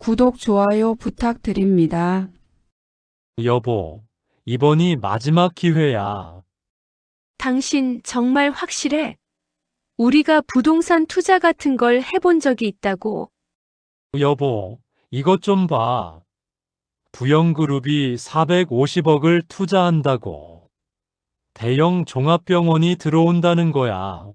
구독, 좋아요 부탁드립니다. 여보, 이번이 마지막 기회야. 당신 정말 확실해? 우리가 부동산 투자 같은 걸 해본 적이 있다고. 여보, 이것 좀 봐. 부영그룹이 450억을 투자한다고. 대형 종합병원이 들어온다는 거야.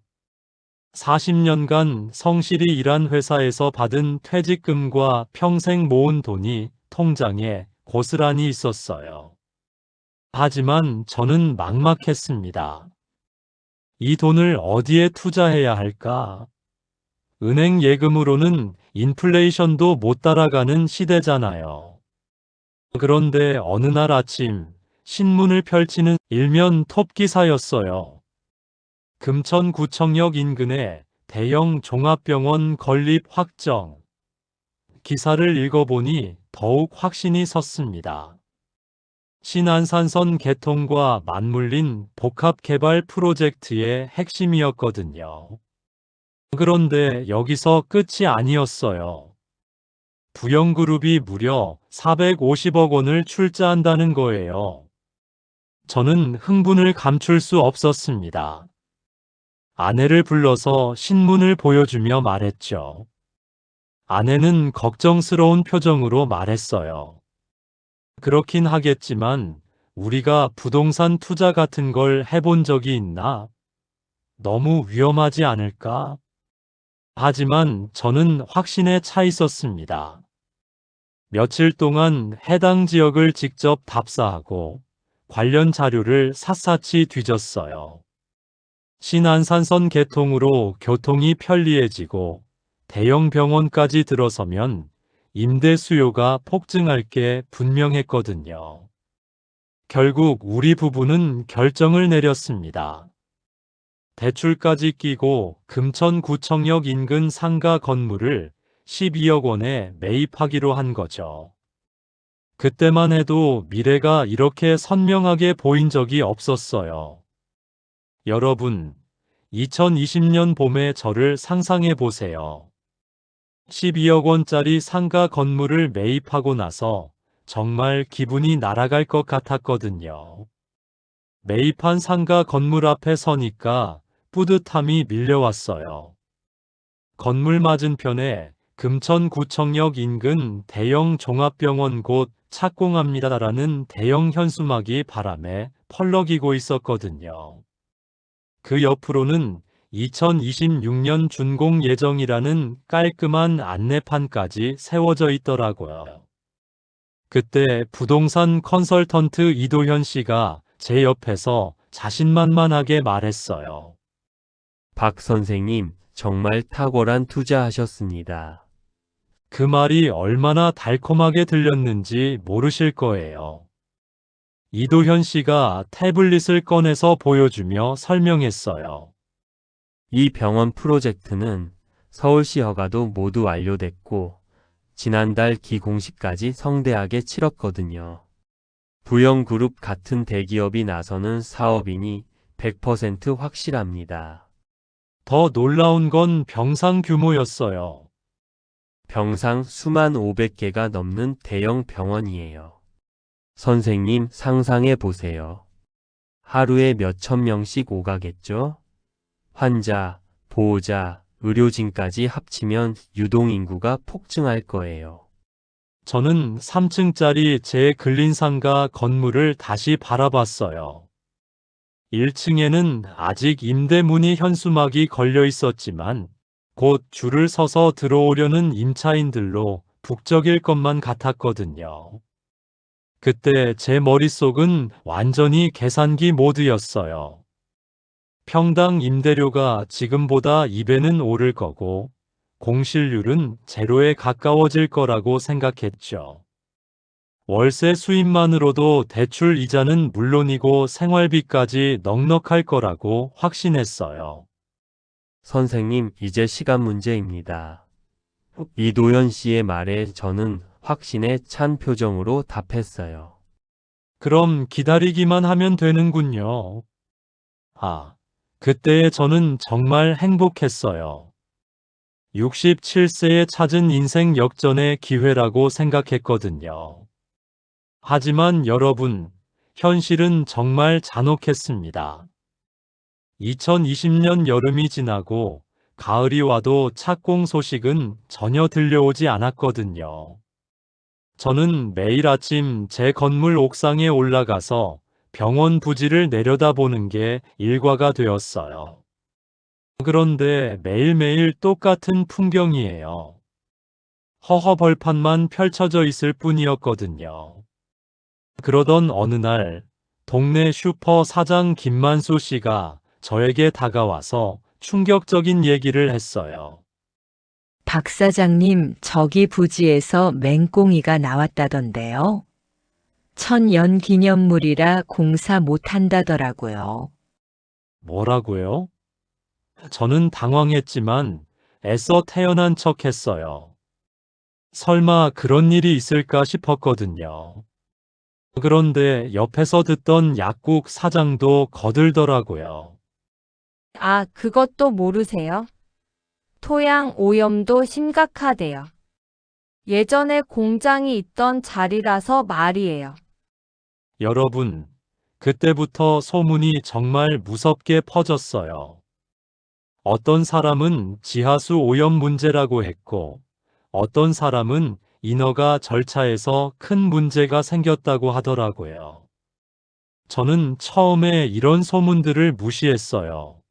40년간 성실히 일한 회사에서 받은 퇴직금과 평생 모은 돈이 통장에 고스란히 있었어요. 하지만 저는 막막했습니다. 이 돈을 어디에 투자해야 할까? 은행 예금으로는 인플레이션도 못 따라가는 시대잖아요. 그런데 어느 날 아침 신문을 펼치는 일면 톱 기사였어요. 금천구청역 인근에 대형 종합병원 건립 확정. 기사를 읽어보니 더욱 확신이 섰습니다. 신안산선 개통과 맞물린 복합개발 프로젝트의 핵심이었거든요. 그런데 여기서 끝이 아니었어요. 부영그룹이 무려 450억 원을 출자한다는 거예요. 저는 흥분을 감출 수 없었습니다. 아내를 불러서 신문을 보여주며 말했죠. 아내는 걱정스러운 표정으로 말했어요. 그렇긴 하겠지만 우리가 부동산 투자 같은 걸 해본 적이 있나? 너무 위험하지 않을까? 하지만 저는 확신에 차 있었습니다. 며칠 동안 해당 지역을 직접 답사하고 관련 자료를 샅샅이 뒤졌어요. 신안산선 개통으로 교통이 편리해지고 대형 병원까지 들어서면 임대 수요가 폭증할 게 분명했거든요. 결국 우리 부부는 결정을 내렸습니다. 대출까지 끼고 금천구청역 인근 상가 건물을 12억 원에 매입하기로 한 거죠. 그때만 해도 미래가 이렇게 선명하게 보인 적이 없었어요. 여러분, 2020년 봄에 저를 상상해 보세요. 12억 원짜리 상가 건물을 매입하고 나서 정말 기분이 날아갈 것 같았거든요. 매입한 상가 건물 앞에 서니까 뿌듯함이 밀려왔어요. 건물 맞은편에 금천구청역 인근 대형 종합병원 곧 착공합니다라는 대형 현수막이 바람에 펄럭이고 있었거든요. 그 옆으로는 2026년 준공 예정이라는 깔끔한 안내판까지 세워져 있더라고요. 그때 부동산 컨설턴트 이도현 씨가 제 옆에서 자신만만하게 말했어요. 박 선생님, 정말 탁월한 투자하셨습니다. 그 말이 얼마나 달콤하게 들렸는지 모르실 거예요. 이도현 씨가 태블릿을 꺼내서 보여주며 설명했어요. 이 병원 프로젝트는 서울시 허가도 모두 완료됐고 지난달 기공식까지 성대하게 치렀거든요. 부영그룹 같은 대기업이 나서는 사업이니 100% 확실합니다. 더 놀라운 건 병상 규모였어요. 병상 수만 500개가 넘는 대형 병원이에요. 선생님 상상해 보세요. 하루에 몇천 명씩 오가겠죠? 환자, 보호자, 의료진까지 합치면 유동인구가 폭증할 거예요. 저는 3층짜리 제 근린상가 건물을 다시 바라봤어요. 1층에는 아직 임대문의 현수막이 걸려 있었지만 곧 줄을 서서 들어오려는 임차인들로 북적일 것만 같았거든요. 그때 제 머릿속은 완전히 계산기 모드였어요. 평당 임대료가 지금보다 2배는 오를 거고 공실률은 제로에 가까워질 거라고 생각했죠. 월세 수입만으로도 대출 이자는 물론이고 생활비까지 넉넉할 거라고 확신했어요. 선생님, 이제 시간 문제입니다. 이도현 씨의 말에 저는 확신에 찬 표정으로 답했어요. 그럼 기다리기만 하면 되는군요. 아, 그때의 저는 정말 행복했어요. 67세에 찾은 인생 역전의 기회라고 생각했거든요. 하지만 여러분, 현실은 정말 잔혹했습니다. 2020년 여름이 지나고 가을이 와도 착공 소식은 전혀 들려오지 않았거든요. 저는 매일 아침 제 건물 옥상에 올라가서 병원 부지를 내려다보는 게 일과가 되었어요. 그런데 매일매일 똑같은 풍경이에요. 허허벌판만 펼쳐져 있을 뿐이었거든요. 그러던 어느 날 동네 슈퍼 사장 김만수 씨가 저에게 다가와서 충격적인 얘기를 했어요. 박 사장님, 저기 부지에서 맹꽁이가 나왔다던데요. 천연 기념물이라 공사 못 한다더라고요. 뭐라고요? 저는 당황했지만 애써 태연한 척 했어요. 설마 그런 일이 있을까 싶었거든요. 그런데 옆에서 듣던 약국 사장도 거들더라고요. 아, 그것도 모르세요? 토양 오염도 심각하대요. 예전에 공장이 있던 자리라서 말이에요. 여러분, 그때부터 소문이 정말 무섭게 퍼졌어요. 어떤 사람은 지하수 오염 문제라고 했고, 어떤 사람은 인허가 절차에서 큰 문제가 생겼다고 하더라고요. 저는 처음에 이런 소문들을 무시했어요.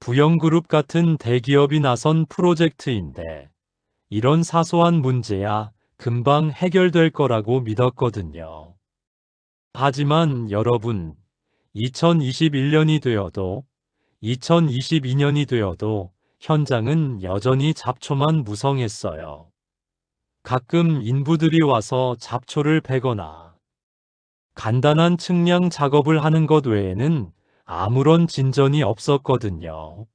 부영그룹 같은 대기업이 나선 프로젝트인데, 이런 사소한 문제야 금방 해결될 거라고 믿었거든요. 하지만 여러분, 2021년이 되어도 2022년이 되어도 현장은 여전히 잡초만 무성했어요. 가끔 인부들이 와서 잡초를 베거나 간단한 측량 작업을 하는 것 외에는 아무런 진전이 없었거든요.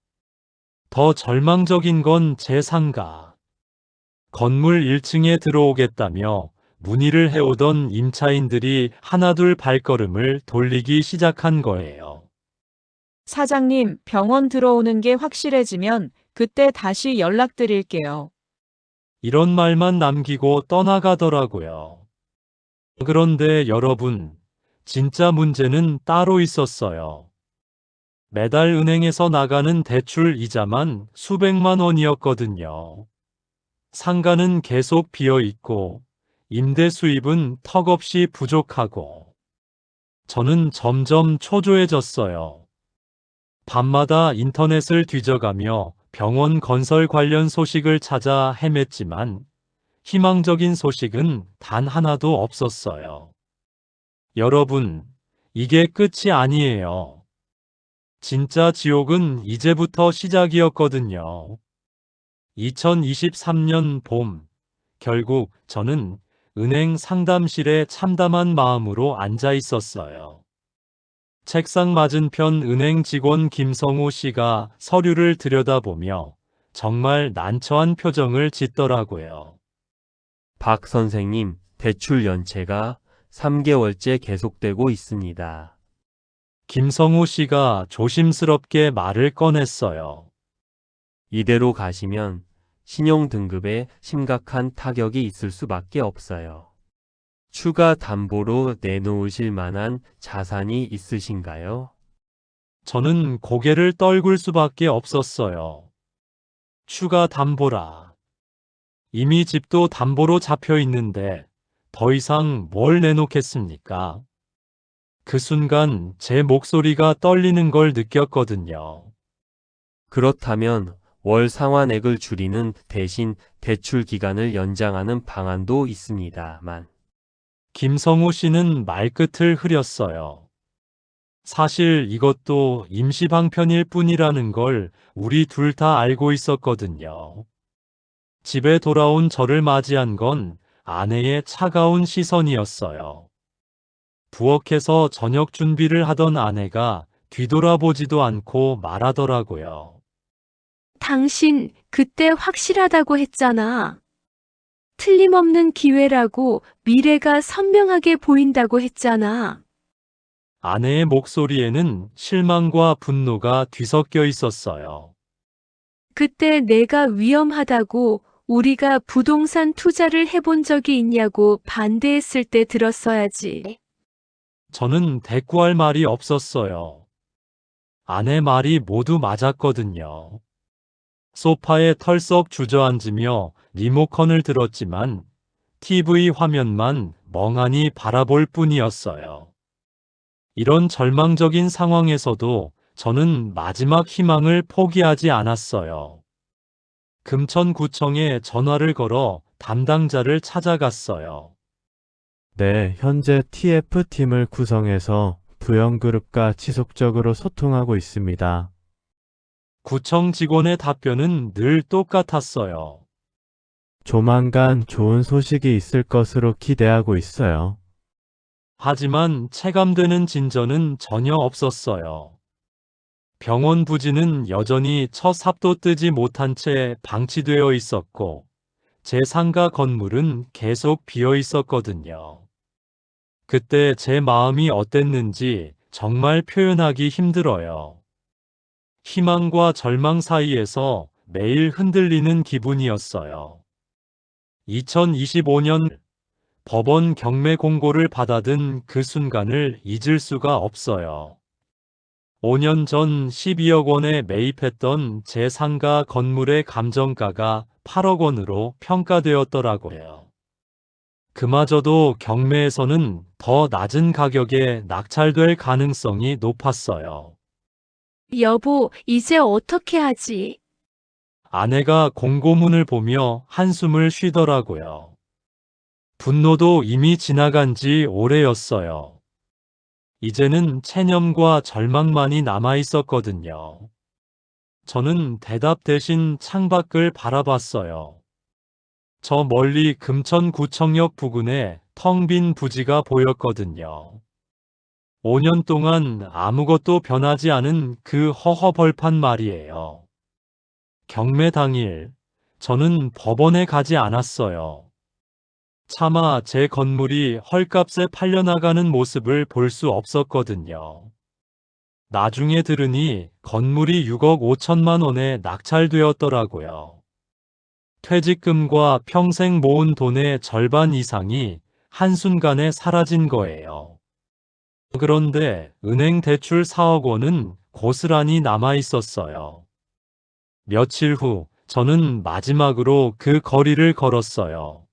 더 절망적인 건 제 상가. 건물 1층에 들어오겠다며 문의를 해오던 임차인들이 하나둘 발걸음을 돌리기 시작한 거예요. 사장님, 병원 들어오는 게 확실해지면 그때 다시 연락드릴게요. 이런 말만 남기고 떠나가더라고요. 그런데 여러분, 진짜 문제는 따로 있었어요. 매달 은행에서 나가는 대출 이자만 수백만 원이었거든요. 상가는 계속 비어 있고, 임대 수입은 턱없이 부족하고, 저는 점점 초조해졌어요. 밤마다 인터넷을 뒤져가며 병원 건설 관련 소식을 찾아 헤맸지만, 희망적인 소식은 단 하나도 없었어요. 여러분, 이게 끝이 아니에요. 진짜 지옥은 이제부터 시작이었거든요. 2023년 봄, 결국 저는 은행 상담실에 참담한 마음으로 앉아 있었어요. 책상 맞은편 은행 직원 김성호 씨가 서류를 들여다보며 정말 난처한 표정을 짓더라고요. 박 선생님, 대출 연체가 3개월째 계속되고 있습니다. 김성호 씨가 조심스럽게 말을 꺼냈어요. 이대로 가시면 신용 등급에 심각한 타격이 있을 수밖에 없어요. 추가 담보로 내놓으실 만한 자산이 있으신가요? 저는 고개를 떨굴 수밖에 없었어요. 추가 담보라. 이미 집도 담보로 잡혀 있는데 더 이상 뭘 내놓겠습니까? 그 순간 제 목소리가 떨리는 걸 느꼈거든요. 그렇다면 월 상환액을 줄이는 대신 대출 기간을 연장하는 방안도 있습니다만. 김성호 씨는 말끝을 흐렸어요. 사실 이것도 임시 방편일 뿐이라는 걸 우리 둘 다 알고 있었거든요. 집에 돌아온 저를 맞이한 건 아내의 차가운 시선이었어요. 부엌에서 저녁 준비를 하던 아내가 뒤돌아보지도 않고 말하더라고요. 당신 그때 확실하다고 했잖아. 틀림없는 기회라고 미래가 선명하게 보인다고 했잖아. 아내의 목소리에는 실망과 분노가 뒤섞여 있었어요. 그때 내가 위험하다고 우리가 부동산 투자를 해본 적이 있냐고 반대했을 때 들었어야지. 저는 대꾸할 말이 없었어요. 아내 말이 모두 맞았거든요. 소파에 털썩 주저앉으며 리모컨을 들었지만 TV 화면만 멍하니 바라볼 뿐이었어요. 이런 절망적인 상황에서도 저는 마지막 희망을 포기하지 않았어요. 금천구청에 전화를 걸어 담당자를 찾아갔어요. 네, 현재 TF팀을 구성해서 부영그룹과 지속적으로 소통하고 있습니다. 구청 직원의 답변은 늘 똑같았어요. 조만간 좋은 소식이 있을 것으로 기대하고 있어요. 하지만 체감되는 진전은 전혀 없었어요. 병원 부지는 여전히 첫 삽도 뜨지 못한 채 방치되어 있었고, 제 상가 건물은 계속 비어 있었거든요. 그때 제 마음이 어땠는지 정말 표현하기 힘들어요. 희망과 절망 사이에서 매일 흔들리는 기분이었어요. 2025년 법원 경매 공고를 받아든 그 순간을 잊을 수가 없어요. 5년 전 12억 원에 매입했던 제 상가 건물의 감정가가 8억 원으로 평가되었더라고요. 그마저도 경매에서는 더 낮은 가격에 낙찰될 가능성이 높았어요. 여보, 이제 어떻게 하지? 아내가 공고문을 보며 한숨을 쉬더라고요. 분노도 이미 지나간 지 오래였어요. 이제는 체념과 절망만이 남아 있었거든요. 저는 대답 대신 창밖을 바라봤어요. 저 멀리 금천구청역 부근에 텅 빈 부지가 보였거든요. 5년 동안 아무것도 변하지 않은 그 허허벌판 말이에요. 경매 당일, 저는 법원에 가지 않았어요. 차마 제 건물이 헐값에 팔려나가는 모습을 볼 수 없었거든요. 나중에 들으니 건물이 6억 5천만 원에 낙찰되었더라고요. 퇴직금과 평생 모은 돈의 절반 이상이 한순간에 사라진 거예요. 그런데 은행 대출 4억 원은 고스란히 남아 있었어요. 며칠 후 저는 마지막으로 그 거리를 걸었어요.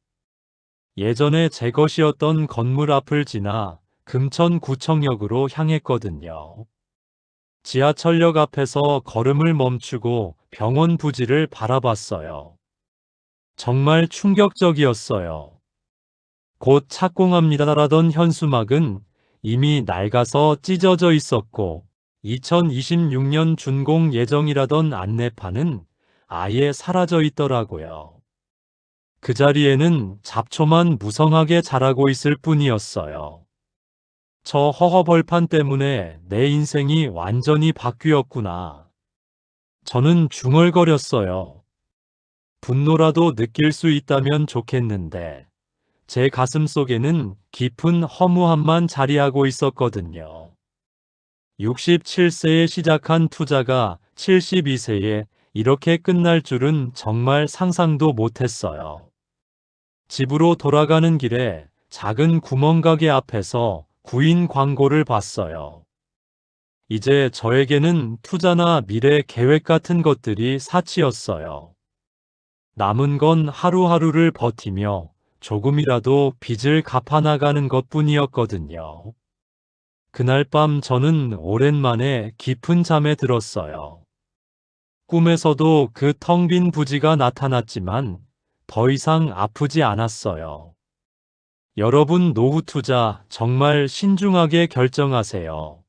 예전에 제 것이었던 건물 앞을 지나 금천구청역으로 향했거든요. 지하철역 앞에서 걸음을 멈추고 병원 부지를 바라봤어요. 정말 충격적이었어요. 곧 착공합니다라던 현수막은 이미 낡아서 찢어져 있었고 2026년 준공 예정이라던 안내판은 아예 사라져 있더라고요. 그 자리에는 잡초만 무성하게 자라고 있을 뿐이었어요. 저 허허벌판 때문에 내 인생이 완전히 바뀌었구나. 저는 중얼거렸어요. 분노라도 느낄 수 있다면 좋겠는데 제 가슴 속에는 깊은 허무함만 자리하고 있었거든요. 67세에 시작한 투자가 72세에 이렇게 끝날 줄은 정말 상상도 못했어요. 집으로 돌아가는 길에 작은 구멍가게 앞에서 구인 광고를 봤어요. 이제 저에게는 투자나 미래 계획 같은 것들이 사치였어요. 남은 건 하루하루를 버티며 조금이라도 빚을 갚아나가는 것뿐이었거든요. 그날 밤 저는 오랜만에 깊은 잠에 들었어요. 꿈에서도 그 텅 빈 부지가 나타났지만 더 이상 아프지 않았어요. 여러분 노후 투자 정말 신중하게 결정하세요.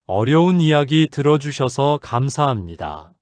어려운 이야기 들어주셔서 감사합니다.